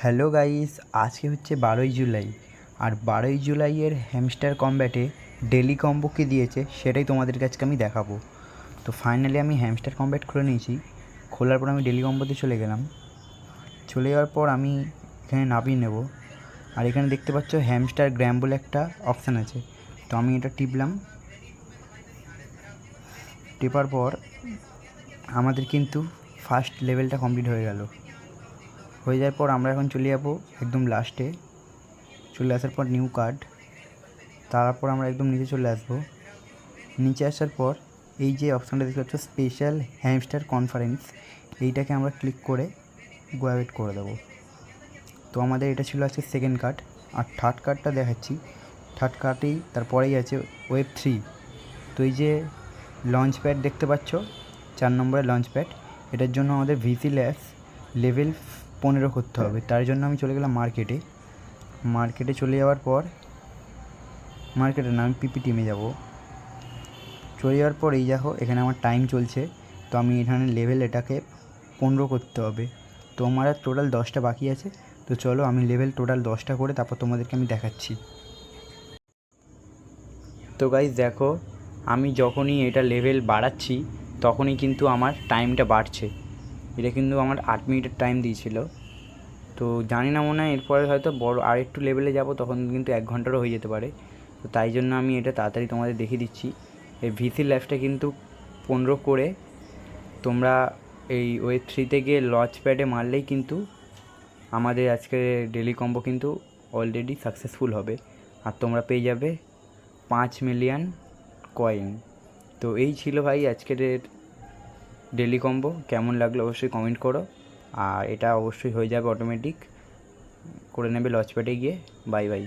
Hello guys, আজকে হচ্ছে 12ই জুলাই। আর 12ই জুলাইয়ের হ্যামস্টার কম্ব্যাটে ডেলি কম্বো কী দিয়েছে সেটাই তোমাদের কাছে আমি দেখাবো। তো ফাইনালি আমি হ্যামস্টার কম্ব্যাট খুলে নিয়েছি। খোলার পর আমি ডেলি কম্বোতে চলে গেলাম। চলে যাওয়ার পর আমি এখানে নামিয়ে নেব। আর এখানে দেখতে পাচ্ছ হ্যামস্টার গ্র্যাম বলে একটা অপশান আছে। তো আমি এটা টিপলাম। টিপার পর আমাদের কিন্তু ফার্স্ট লেভেলটা কমপ্লিট হয়ে গেল। হয়ে যাওয়ার পর আমরা এখন চলে যাবো একদম লাস্টে। চলে আসার পর নিউ কার্ড, তারপর আমরা একদম নিচে চলে আসবো। নিচে আসার পর এই যে অপশানটা দেখতে পাচ্ছ স্পেশাল হ্যামস্টার কনফারেন্স, এইটাকে আমরা ক্লিক করে গো অ্যাওয়েট করে দেবো। তো আমাদের এটা ছিল আজকে সেকেন্ড কার্ড। আর থার্ড কার্ডটা দেখাচ্ছি। থার্ড কার্ডেই তারপরেই আছে ওয়েব 3। তো এই যে লঞ্চ প্যাড দেখতে পাচ্ছ, 4 নম্বরের লঞ্চ প্যাড, এটার জন্য আমাদের ভিসি ল্যাস লেভেল 15 করতে হবে। তার জন্য আমি চলে গেলাম মার্কেটে চলে যাওয়ার পর মার্কেটের নাম পিপি টিমে যাব। চলে যাওয়ার পর এই দেখো এখানে আমার টাইম চলছে। তো আমি এখানে লেভেল এটাকে 15 করতে হবে। তো আমার আর টোটাল 10টা বাকি আছে। তো চলো আমি লেভেল টোটাল 10টা করে তারপর তোমাদেরকে আমি দেখাচ্ছি। তো গাইস দেখো, আমি যখনই এটা লেভেল বাড়াচ্ছি তখনই কিন্তু আমার টাইমটা বাড়ছে। এটা কিন্তু আমার 8 মিনিটের টাইম দিয়েছিল। তো জানি না, মনে হয় এরপরে হয়তো বড় আর একটু লেভেলে যাব, তখন কিন্তু 1 ঘন্টারও হয়ে যেতে পারে। তো তাই জন্য আমি এটা তাড়াতাড়ি তোমাদের দেখিয়ে দিচ্ছি। এই ভিসি ল্যাবসটা কিন্তু 15 করে তোমরা এই ওয়েব 3 গিয়ে লঞ্চ প্যাডে মারলেই কিন্তু আমাদের আজকে ডেলি কম্বো কিন্তু অলরেডি সাকসেসফুল হবে। আর তোমরা পেয়ে যাবে 5 মিলিয়ন কয়েন। তো এই ছিল ভাই আজকের ডেলি কম্বো। কেমন লাগলো অবশ্যই কমেন্ট করো। আর এটা অবশ্যই হয়ে যাবে অটোমেটিক করে নেবে লঞ্চ প্যাডে গিয়ে। Bye bye.